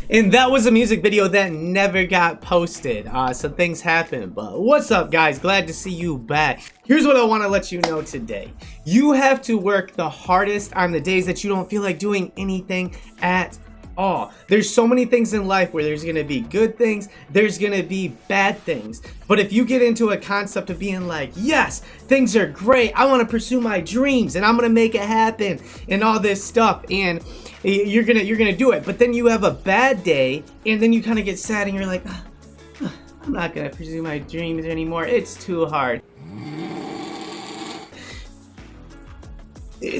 And that was a music video that never got posted. Some things happened, but what's up, guys? Glad to see you back. Here's what I want to let you know today. You have to work the hardest on the days that you don't feel like doing anything at all. There's so many things in life where there's gonna be good things, there's gonna be bad things. But if you get into a concept of being like, yes, things are great, I want to pursue my dreams and I'm gonna make it happen and all this stuff, and you're gonna do it. But then you have a bad day and then you kind of get sad and you're like, I'm not gonna pursue my dreams anymore, it's too hard.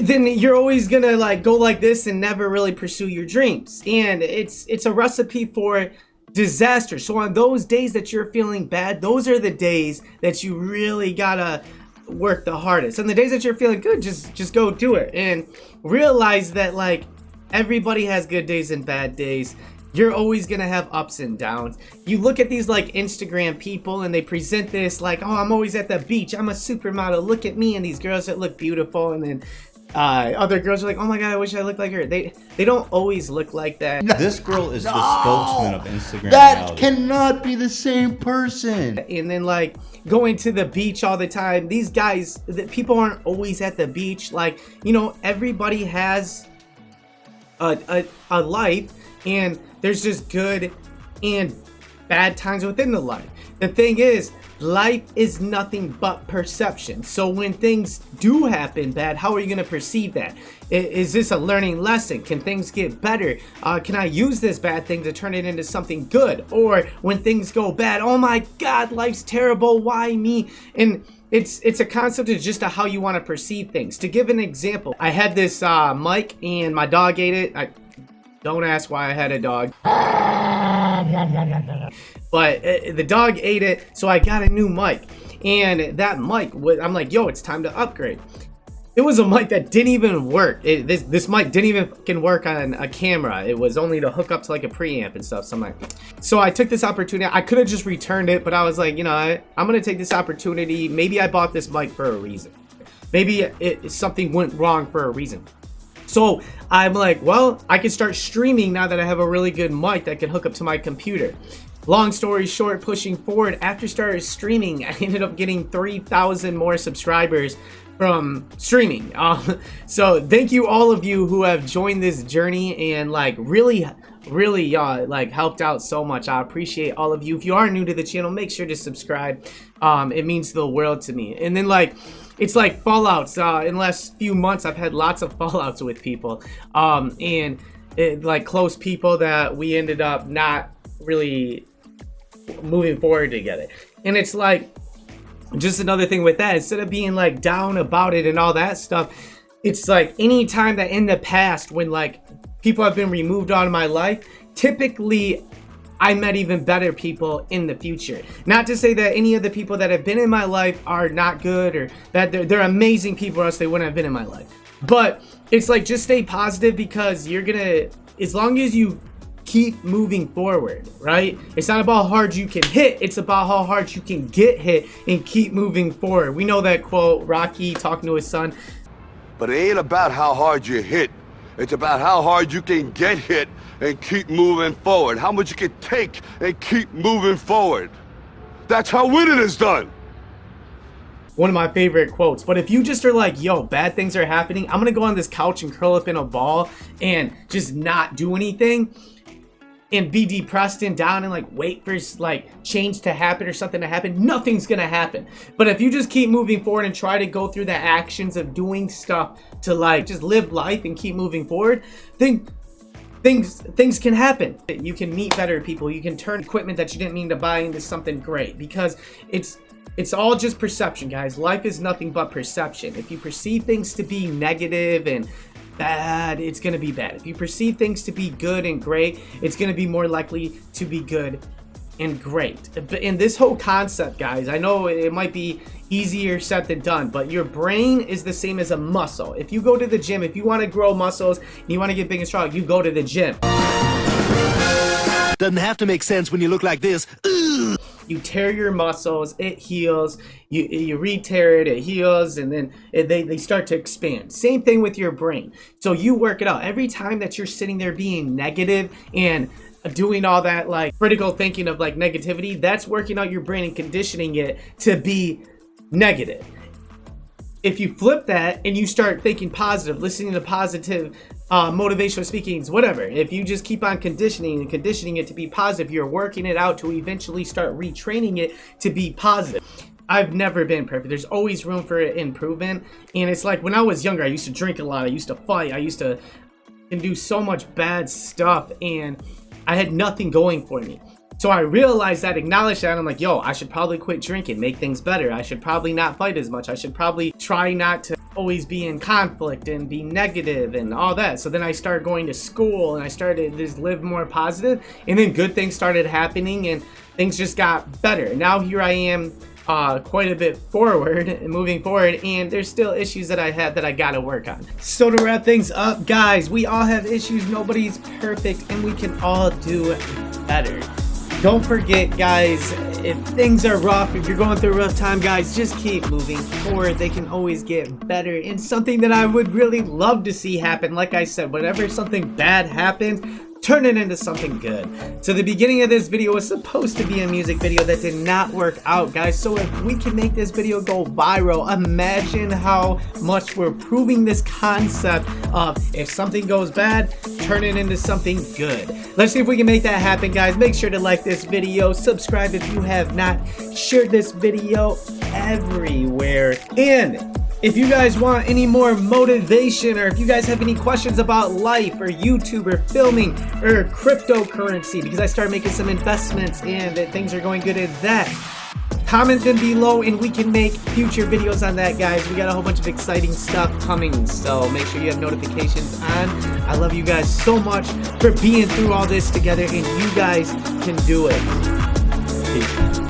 Then you're always gonna like go like this and never really pursue your dreams, and it's a recipe for disaster. So on those days that you're feeling bad, those are the days that you really gotta work the hardest. And the days that you're feeling good, just go do it and realize that like everybody has good days and bad days. You're always gonna have ups and downs. You look at these like Instagram people and they present this like, oh, I'm always at the beach, I'm a supermodel, look at me, and these girls that look beautiful, and then other girls are like, oh my god, I wish I looked like her. They don't always look like that. This girl is the spokesman of Instagram. That cannot be the same person. And then like going to the beach all the time. These guys, the people aren't always at the beach. Like, you know, everybody has a life, and there's just good and bad times within the life. The thing is, life is nothing but perception. So when things do happen bad, how are you going to perceive that? Is this a learning lesson? Can things get better? Can I use this bad thing to turn it into something good? Or when things go bad, oh my god, life's terrible, why me? And it's a concept of just how you want to perceive things. To give an example, I had this mic and my dog ate it. Don't ask why I had a dog. But the dog ate it, so I got a new mic. And that mic, I'm like, yo, it's time to upgrade. It was a mic that didn't even work. This mic didn't even fucking work on a camera. It was only to hook up to like a preamp and stuff. So I took this opportunity. I could have just returned it, but I was like, you know, I'm gonna take this opportunity. Maybe I bought this mic for a reason. Maybe something went wrong for a reason. So I'm like, well, I can start streaming now that I have a really good mic that can hook up to my computer. Long story short, pushing forward, after started streaming, I ended up getting 3,000 more subscribers from streaming. So thank you all of you who have joined this journey and like really like helped out so much. I appreciate all of you. If you are new to the channel, make sure to subscribe. It means the world to me. And then like, it's like fallouts. In the last few months, I've had lots of fallouts with people, and like close people that we ended up not really moving forward together. And it's like, just another thing with that, instead of being like down about it and all that stuff, it's like any time that in the past when like people have been removed out of my life, typically I met even better people in the future. Not to say that any of the people that have been in my life are not good or that they're amazing people, or else they wouldn't have been in my life. But it's like, just stay positive, because you're gonna, as long as you keep moving forward, right? It's not about how hard you can hit, it's about how hard you can get hit and keep moving forward. We know that quote, Rocky talking to his son. But it ain't about how hard you hit. It's about how hard you can get hit and keep moving forward. How much you can take and keep moving forward. That's how winning is done. One of my favorite quotes. But if you just are like, yo, bad things are happening, I'm gonna go on this couch and curl up in a ball and just not do anything and be depressed and down and like wait for like change to happen or something to happen, nothing's gonna happen. But if you just keep moving forward and try to go through the actions of doing stuff to like just live life and keep moving forward, then things can happen. You can meet better people, you can turn equipment that you didn't mean to buy into something great, because it's all just perception, guys. Life is nothing but perception. If you perceive things to be negative and bad, it's gonna be bad. If you perceive things to be good and great, it's gonna be more likely to be good and great. And this whole concept, guys, I know it might be easier said than done, but your brain is the same as a muscle. If you go to the gym, if you want to grow muscles and you want to get big and strong, you go to the gym. Doesn't have to make sense when you look like this. You tear your muscles, it heals. You re-tear it, it heals, and then they start to expand. Same thing with your brain. So you work it out. Every time that you're sitting there being negative and doing all that like critical thinking of like negativity, that's working out your brain and conditioning it to be negative. If you flip that and you start thinking positive, listening to positive motivational speakings, whatever, if you just keep on conditioning it to be positive, you're working it out to eventually start retraining it to be positive. I've never been perfect. There's always room for improvement. And it's like when I was younger, I used to drink a lot, I used to fight, I used to do so much bad stuff, and I had nothing going for me. So I realized that, acknowledged that, and I'm like, yo, I should probably quit drinking, make things better. I should probably not fight as much. I should probably try not to always be in conflict and be negative and all that. So then I started going to school and I started to just live more positive, and then good things started happening and things just got better. Now here I am quite a bit forward and moving forward, and there's still issues that I have that I gotta work on. So to wrap things up, guys, we all have issues. Nobody's perfect, and we can all do better. Don't forget, guys, if things are rough, if you're going through a rough time, guys, just keep moving forward. They can always get better. And something that I would really love to see happen, like I said, whenever something bad happens, turn it into something good. So the beginning of this video was supposed to be a music video that did not work out, guys. So if we can make this video go viral, imagine how much we're proving this concept of if something goes bad, turn it into something good. Let's see if we can make that happen, guys. Make sure to like this video, subscribe if you have not, share this video everywhere, and if you guys want any more motivation, or if you guys have any questions about life or YouTube or filming or cryptocurrency, because I started making some investments and things are going good at that, comment them below and we can make future videos on that, guys. We got a whole bunch of exciting stuff coming, so make sure you have notifications on. I love you guys so much for being through all this together, and you guys can do it. Peace.